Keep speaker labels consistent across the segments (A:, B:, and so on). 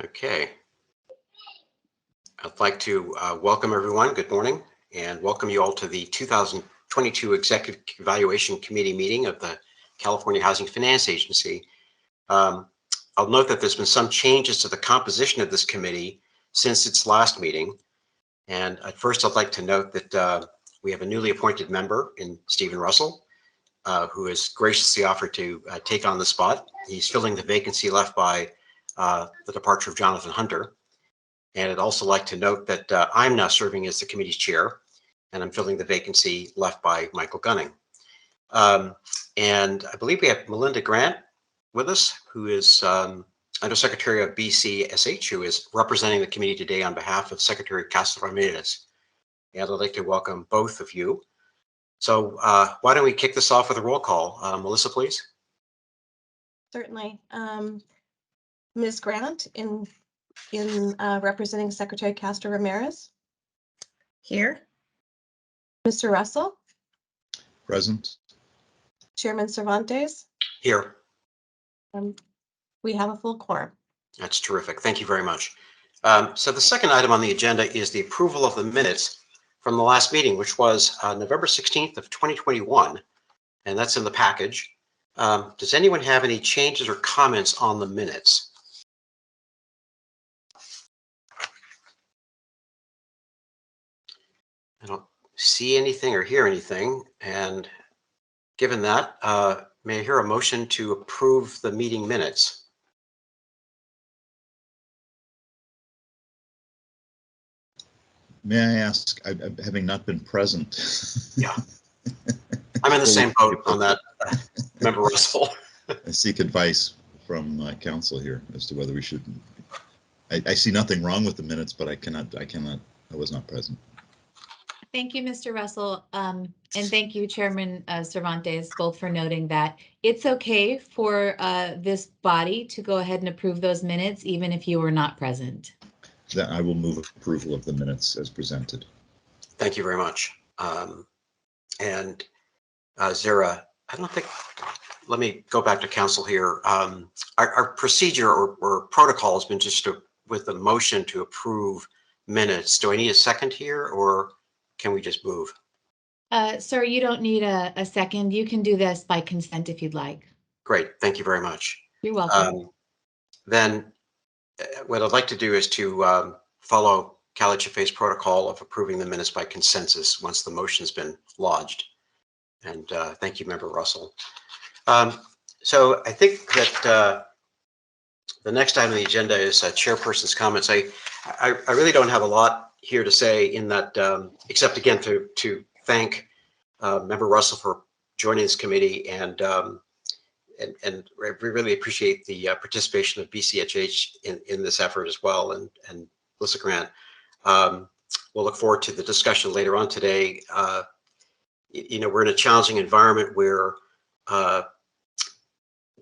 A: Okay. I'd like to welcome everyone. Good morning, and welcome you all to the 2022 Executive Evaluation Committee meeting of the California Housing Finance Agency. I'll note that there's been some changes to the composition of this committee since its last meeting. And at first, I'd like to note that we have a newly appointed member in Stephen Russell, who has graciously offered to take on the spot. He's filling the vacancy left by the departure of Jonathan Hunter. And I'd also like to note that I'm now serving as the committee's chair, and I'm filling the vacancy left by Michael Gunning. And I believe we have Melinda Grant with us, who is Undersecretary of BCSH, who is representing the committee today on behalf of Secretary Castro Ramirez. And I'd like to welcome both of you. So why don't we kick this off with a roll call? Melissa, please.
B: Certainly. Ms. Grant in representing Secretary Castro Ramirez.
C: Here.
B: Mr. Russell.
D: Present.
B: Chairman Cervantes.
A: Here.
B: We have a full quorum.
A: That's terrific. Thank you very much. So the second item on the agenda is the approval of the minutes from the last meeting, which was November 16th of 2021, and that's in the package. Does anyone have any changes or comments on the minutes? I don't see anything or hear anything, and given that, may I hear a motion to approve the meeting minutes?
D: May I ask, having not been present?
A: Yeah, I'm in the same boat on that, Member Russell.
D: I seek advice from council here as to whether we should. I see nothing wrong with the minutes, but I was not present.
C: Thank you, Mr. Russell. And thank you, Chairman Cervantes, both for noting that it's okay for this body to go ahead and approve those minutes, even if you were not present.
D: Then I will move approval of the minutes as presented.
A: Thank you very much. And Zara, I don't think, let me go back to council here. Our procedure or protocol has been just with the motion to approve minutes. Do I need a second here, or can we just move?
C: Sir, you don't need a second. You can do this by consent if you'd like.
A: Great, thank you very much.
C: You're welcome.
A: Then what I'd like to do is to follow CalHFA's protocol of approving the minutes by consensus once the motion's been lodged. And thank you, Member Russell. So I think that the next item on the agenda is chairperson's comments. I really don't have a lot here to say in that, except again to thank Member Russell for joining this committee, and we really appreciate the participation of BCHH in this effort as well, and Melissa Grant. We'll look forward to the discussion later on today. You know, we're in a challenging environment where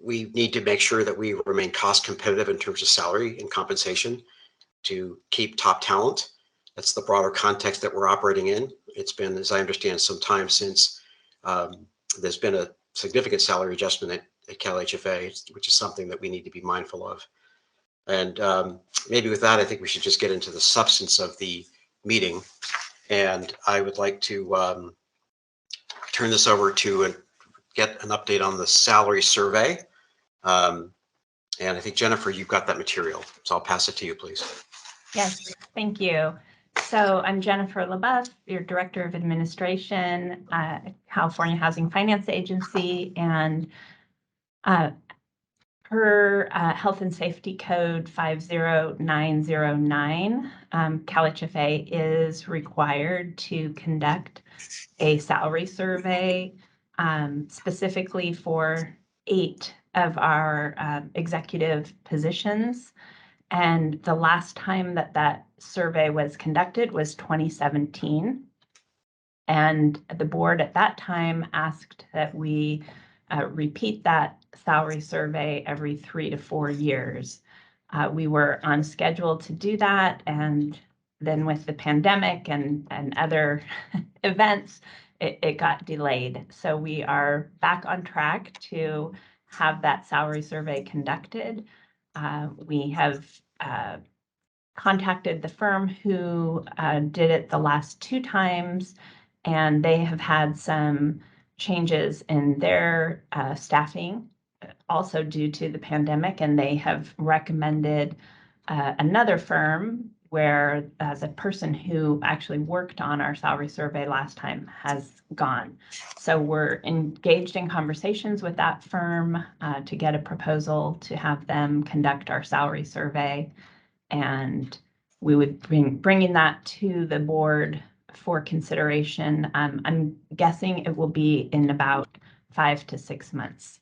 A: we need to make sure that we remain cost competitive in terms of salary and compensation to keep top talent. That's the broader context that we're operating in. It's been, as I understand, some time since there's been a significant salary adjustment at CalHFA, which is something that we need to be mindful of. And maybe with that, I think we should just get into the substance of the meeting. And I would like to turn this over to get an update on the salary survey. And I think, Jennifer, you've got that material, so I'll pass it to you, please.
E: Yes, thank you. So I'm Jennifer LaBeouf, your Director of Administration at California Housing Finance Agency, and per Health and Safety Code 50909, CalHFA is required to conduct a salary survey specifically for 8 of our executive positions. And the last time that survey was conducted was 2017. And the board at that time asked that we repeat that salary survey every 3 to 4 years. We were on schedule to do that, and then with the pandemic and other events, it got delayed. So we are back on track to have that salary survey conducted. We have contacted the firm who did it the last 2 times, and they have had some changes in their staffing, also due to the pandemic, and they have recommended another firm where the person who actually worked on our salary survey last time has gone. So we're engaged in conversations with that firm to get a proposal to have them conduct our salary survey. And we would bringing that to the board for consideration. I'm guessing it will be in about 5 to 6 months.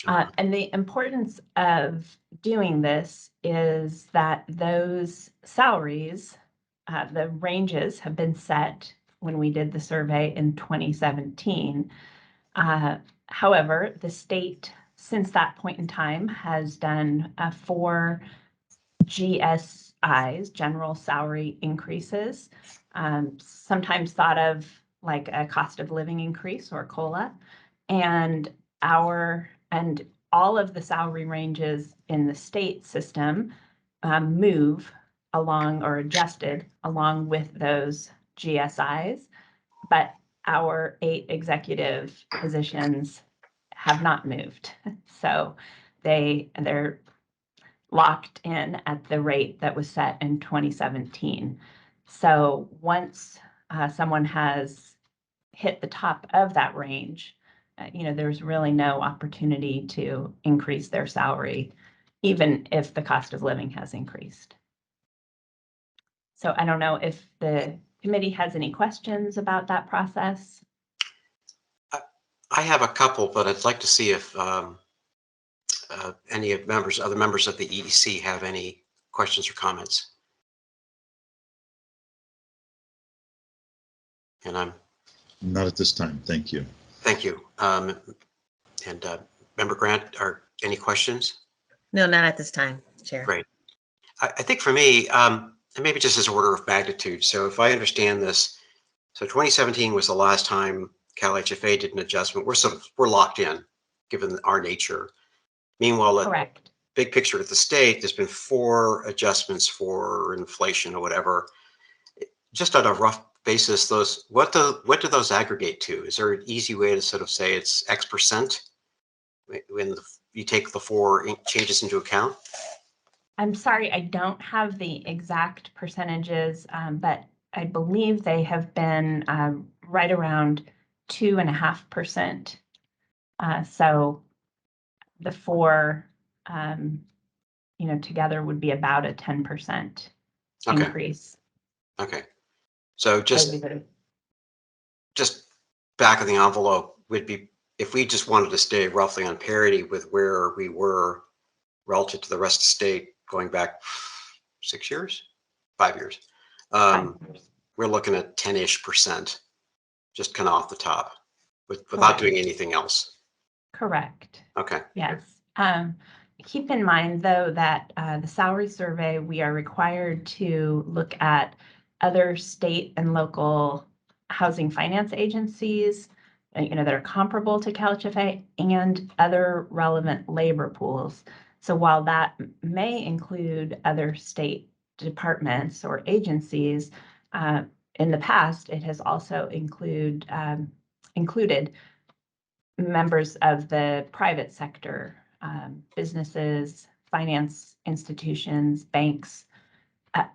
E: And the importance of doing this is that those salaries, the ranges have been set when we did the survey in 2017. However, the state, since that point in time, has done 4 GSIs, general salary increases, sometimes thought of like a cost of living increase or COLA, and all of the salary ranges in the state system move along or adjusted along with those GSIs, but our 8 executive positions have not moved. So they're locked in at the rate that was set in 2017. So once someone has hit the top of that range, there's really no opportunity to increase their salary, even if the cost of living has increased. So I don't know if the committee has any questions about that process.
A: I have a couple, but I'd like to see if any other members of the EDC have any questions or comments. And I'm
D: Not at this time. Thank you.
A: thank you. And Member Grant, are any questions?
F: No, not at this time, Chair.
A: Great. I think for me, and maybe just as an order of magnitude. So if I understand this, so 2017 was the last time CalHFA did an adjustment. We're locked in, given our nature. Meanwhile,
E: Correct.
A: Big picture at the state, there's been 4 adjustments for inflation or whatever. Just on a rough basis, what do those aggregate to? Is there an easy way to sort of say it's X percent when you take the 4 changes into account?
E: I'm sorry, I don't have the exact percentages, but I believe they have been right around 2.5%. So the 4, together would be about a 10% increase.
A: Okay. So just back of the envelope would be, if we just wanted to stay roughly on parity with where we were relative to the rest of the state going back 6 years, 5 years,
E: 5 years.
A: we're looking at 10-ish%, just kind of off the top, without
E: Correct.
A: doing anything else.
E: Correct.
A: Okay.
E: Yes. Keep in mind, though, that the salary survey, we are required to look at other state and local housing finance agencies, that are comparable to CalHFA, and other relevant labor pools. So while that may include other state departments or agencies, in the past, it has also included members of the private sector, businesses, finance institutions, banks,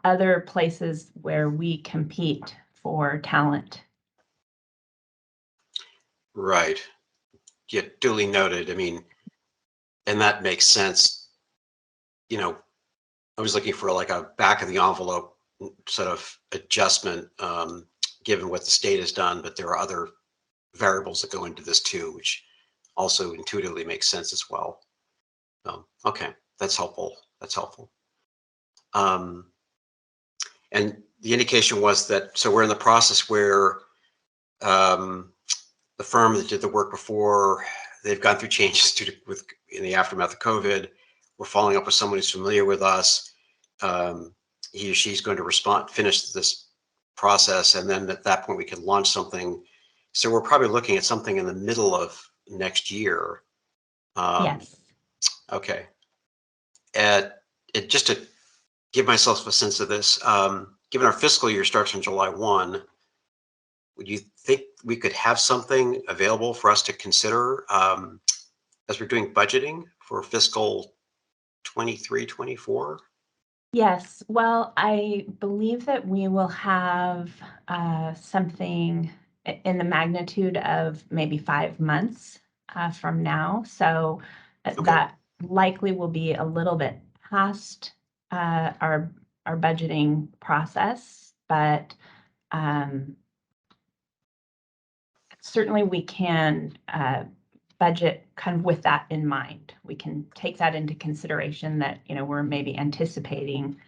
E: other places where we compete for talent.
A: Right. Yeah, duly noted. I mean, and that makes sense. I was looking for like a back of the envelope sort of adjustment, given what the state has done, but there are other variables that go into this too, which also intuitively makes sense as well. Okay, that's helpful. That's helpful. And the indication was that, so we're in the process where the firm that did the work before, they've gone through changes in the aftermath of COVID. We're following up with someone who's familiar with us. He or she's going to finish this process, and then at that point we can launch something. So we're probably looking at something in the middle of next year.
E: Yes.
A: Okay. Just to give myself a sense of this. Given our fiscal year starts on July 1, would you think we could have something available for us to consider as we're doing budgeting for fiscal 23, 24?
E: Yes, well, I believe that we will have something in the magnitude of maybe 5 months from now. So
A: Okay.
E: that likely will be a little bit past our budgeting process, but certainly we can budget kind of with that in mind. We can take that into consideration that, you know, we're maybe anticipating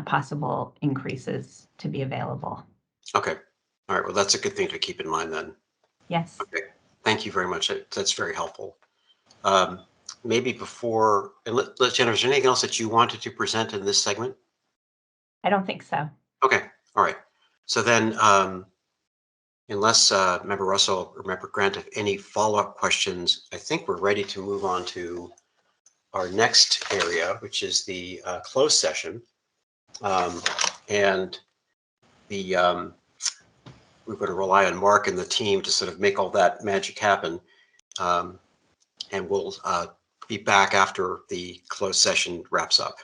E: possible increases to be available.
A: Okay. All right. Well, that's a good thing to keep in mind then.
E: Yes.
A: Okay. Thank you very much. That's very helpful. Maybe before, and Jennifer, is there anything else that you wanted to present in this segment?
E: I don't think so.
A: Okay. All right. So then, unless Member Russell or Member Grant have any follow-up questions, I think we're ready to move on to our next area, which is the closed session. And the we're going to rely on Mark and the team to sort of make all that magic happen. And we'll be back after the closed session wraps up.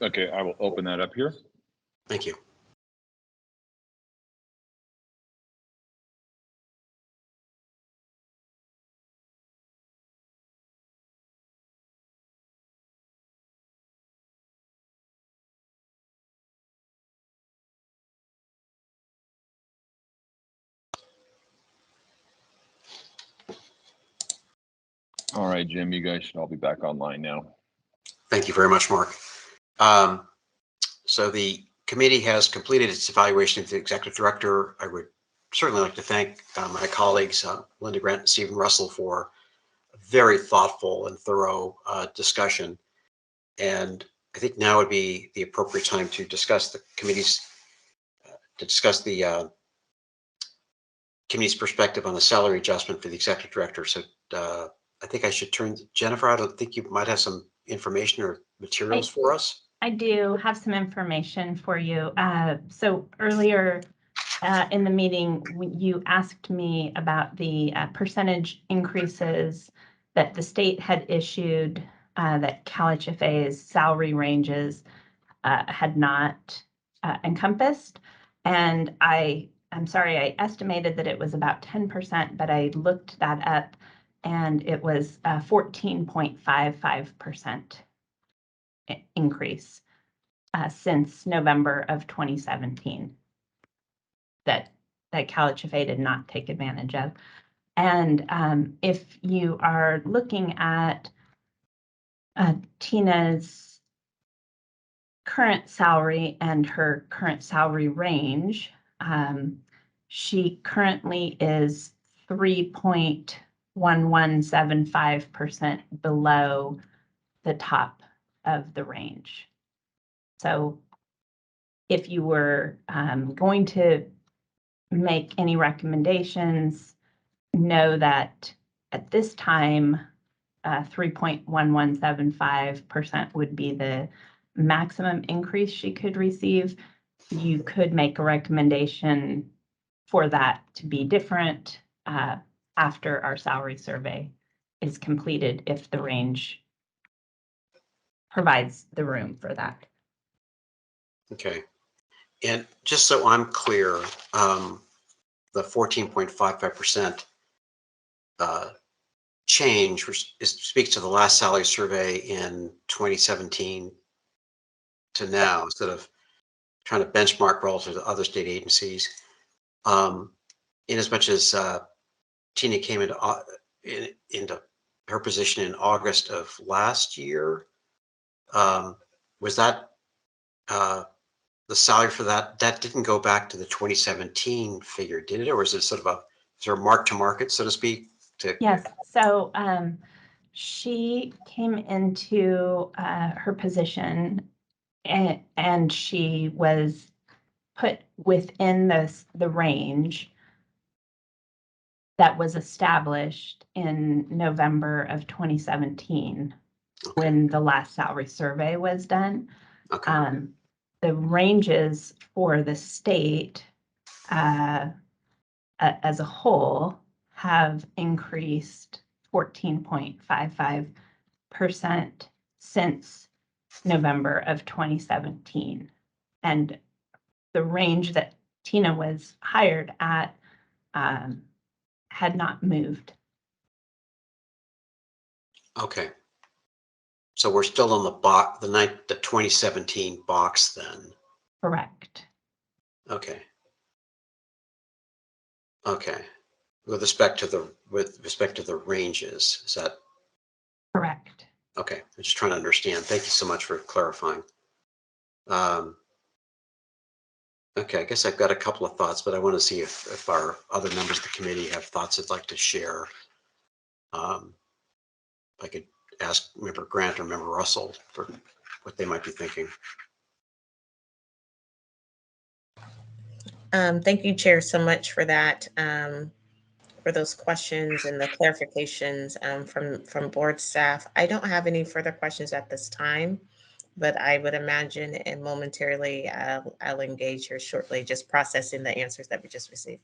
G: Okay, I will open that up here.
A: Thank you.
G: All right, Jim, you guys should all be back online now.
A: Thank you very much, Mark. So the committee has completed its evaluation of the executive director. I would certainly like to thank my colleagues, Linda Grant and Stephen Russell, for a very thoughtful and thorough discussion. And I think now would be the appropriate time to discuss the committee's committee's perspective on the salary adjustment for the executive director. So I think I should turn Jennifer. I don't think you might have some information or materials for us.
E: I do have some information for you. So earlier in the meeting, you asked me about the percentage increases that the state had issued that CalHFA's salary ranges had not encompassed. And I'm sorry, I estimated that it was about 10%, but I looked that up and it was 14.55% increase since November of 2017 that CalHFA did not take advantage of. And if you are looking at Tina's current salary and her current salary range, she currently is 3.1175% below the top of the range. So if you were going to make any recommendations, know that at this time, 3.1175% would be the maximum increase she could receive. You could make a recommendation for that to be different after our salary survey is completed if the range provides the room for that.
A: Okay. And just so I'm clear, the 14.55% change, which speaks to the last salary survey in 2017 to now, instead of trying to benchmark relative to other state agencies. In as much as Tina came into her position in August of last year, was that the salary for that didn't go back to the 2017 figure, did it? Or is it sort of is there a mark to market, so to speak?
E: Yes. So she came into her position and she was put within the range that was established in November of 2017.
A: Okay.
E: when the last salary survey was done.
A: Okay.
E: The ranges for the state as a whole have increased 14.55% since November of 2017. And the range that Tina was hired at had not moved.
A: Okay. So we're still on the 2017 box then.
E: Correct.
A: Okay. Okay. With respect to the ranges, is that
E: Correct.
A: okay? I'm just trying to understand. Thank you so much for clarifying. Okay, I guess I've got a couple of thoughts, but I want to see if our other members of the committee have thoughts they'd like to share. If I could ask Member Grant or Member Russell for what they might be thinking.
F: Thank you, Chair, so much for that, for those questions and the clarifications from board staff. I don't have any further questions at this time, but I would imagine and momentarily I'll engage here shortly, just processing the answers that we just received.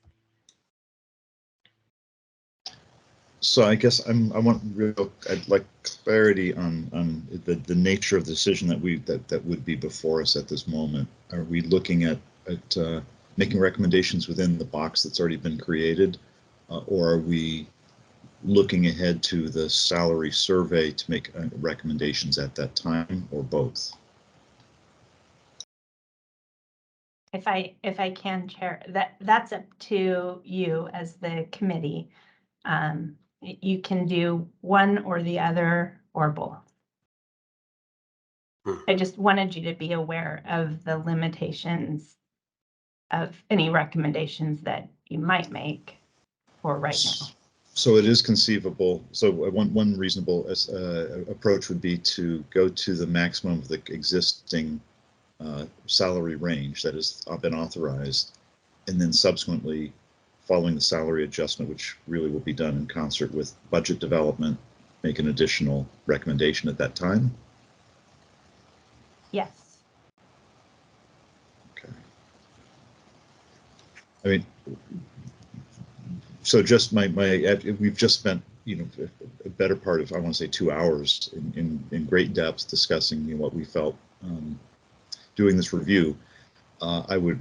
D: So I guess I'd like clarity on the nature of the decision that would be before us at this moment. Are we looking at making recommendations within the box that's already been created, or are we looking ahead to the salary survey to make recommendations at that time, or both?
E: If I can, Chair, that's up to you as the committee. You can do one or the other or both. I just wanted you to be aware of the limitations of any recommendations that you might make for right now.
D: So it is conceivable. So one reasonable approach would be to go to the maximum of the existing salary range that has been authorized, and then subsequently, following the salary adjustment, which really will be done in concert with budget development, make an additional recommendation at that time.
E: Yes.
D: Okay. I mean, so just we've just spent, a better part of, I want to say 2 hours in great depth discussing what we felt doing this review. I would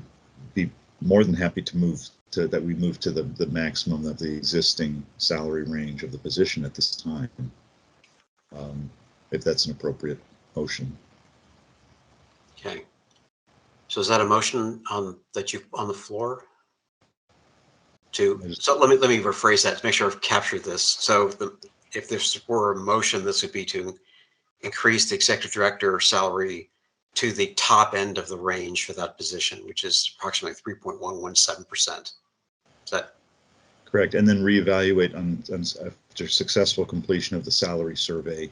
D: be more than happy to move to the maximum of the existing salary range of the position at this time, if that's an appropriate motion.
A: Okay. So is that a motion that you on the floor? So let me rephrase that to make sure I've captured this. So if this were a motion, this would be to increase the executive director salary to the top end of the range for that position, which is approximately 3.117%. Is that
D: correct? And then reevaluate after successful completion of the salary survey.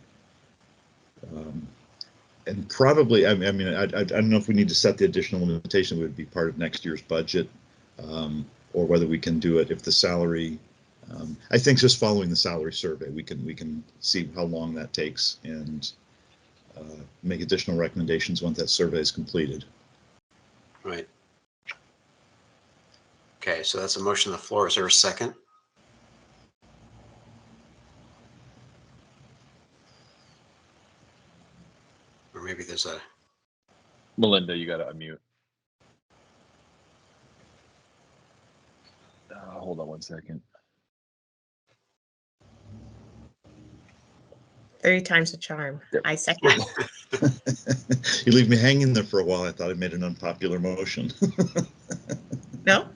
D: And probably, I don't know if we need to set the additional limitation that would be part of next year's budget, or whether we can do it if the salary. I think just following the salary survey, we can see how long that takes and make additional recommendations once that survey is completed.
A: right? Okay, so that's a motion on the floor. Is there a second? Or maybe there's a.
G: Melinda, you got to unmute. Hold on one second.
F: 30 times the charm.
G: Yep.
F: I second.
D: You leave me hanging there for a while. I thought I made an unpopular motion.
F: No?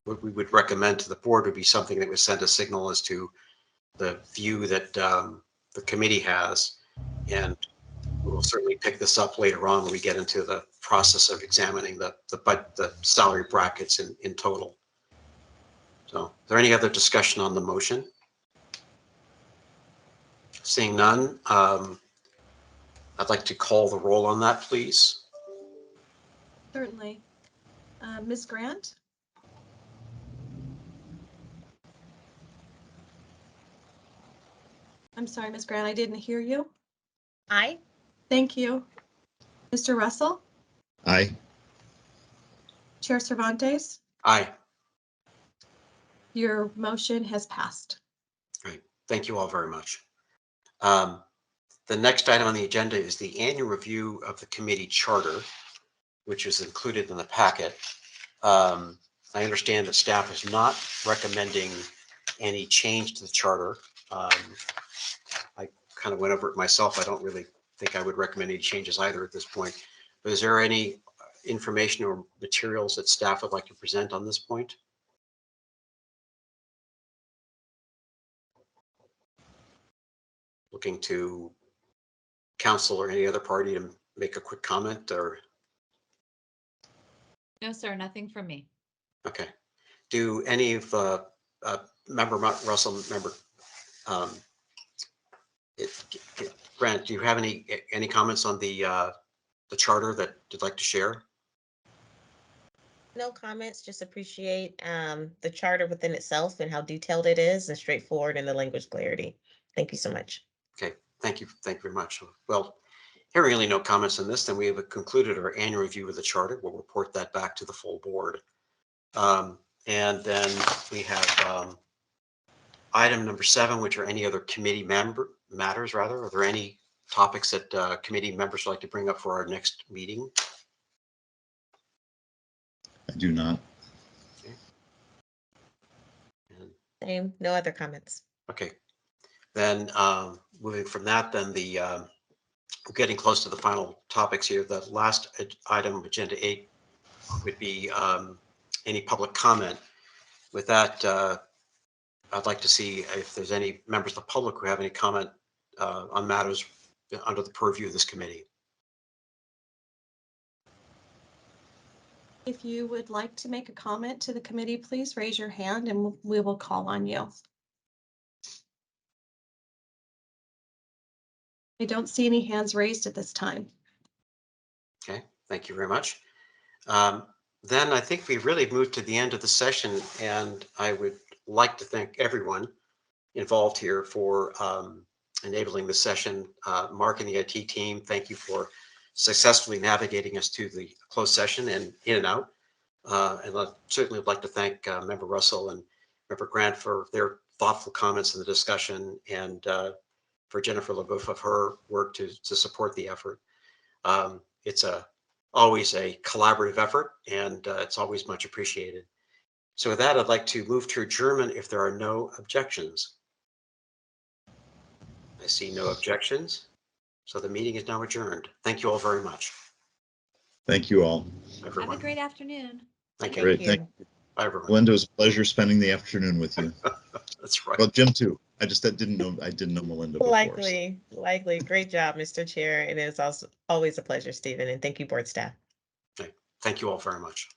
A: What we would recommend to the board would be something that would send a signal as to the view that the committee has, and we'll certainly pick this up later on when we get into the process of examining the salary brackets in total. So, is there any other discussion on the motion? Seeing none, I'd like to call the roll on that, please.
B: Certainly. Ms. Grant? I'm sorry, Ms. Grant, I didn't hear you.
F: Aye.
B: Thank you. Mr. Russell,
D: Aye.
B: Chair Cervantes,
A: Aye.
B: your motion has passed.
A: Great. Thank you all very much. The next item on the agenda is the annual review of the committee charter, which is included in the packet. I understand that staff is not recommending any change to the charter. I kind of went over it myself. I don't really think I would recommend any changes either at this point. But is there any information or materials that staff would like to present on this point? Looking to council or any other party to make a quick comment or?
C: No, sir, nothing from me.
A: Okay. Do any of member Russell, member Grant, do you have any comments on the charter that you'd like to share?
F: No comments, just appreciate the charter within itself and how detailed it is and straightforward in the language clarity. Thank you so much.
A: Okay, thank you. Thank you very much. Well, hearing really no comments on this, then we have concluded our annual review of the charter. We'll report that back to the full board. And then we have item number 7, which are any other committee matters rather. Are there any topics that committee members would like to bring up for our next meeting?
D: I do not.
A: Okay. And,
F: Same, no other comments.
A: okay. Then moving from that, then we're getting close to the final topics here. The last item, agenda 8, would be any public comment. With that, I'd like to see if there's any members of the public who have any comment on matters under the purview of this committee.
B: If you would like to make a comment to the committee, please raise your hand and we will call on you. I don't see any hands raised at this time.
A: Okay, thank you very much. Then I think we've really moved to the end of the session, and I would like to thank everyone involved here for enabling the session. Mark and the IT team, thank you for successfully navigating us to the closed session and in and out. And I certainly would like to thank Member Russell and Member Grant for their thoughtful comments in the discussion, and for Jennifer LaBeouf of her work to support the effort. It's always a collaborative effort, and it's always much appreciated. So with that, I'd like to move to adjournment if there are no objections. I see no objections. So the meeting is now adjourned. Thank you all very much.
D: Thank you all.
A: Everyone.
C: Have a great afternoon.
A: Thank you.
D: Great. Thank you.
A: Bye, everyone.
D: Linda, it was a pleasure spending the afternoon with you.
A: That's right.
D: Well, Jim too. I didn't know Melinda before.
F: Likely. Great job, Mr. Chair. And it's also always a pleasure, Stephen. And thank you, board staff.
A: Okay. Thank you all very much.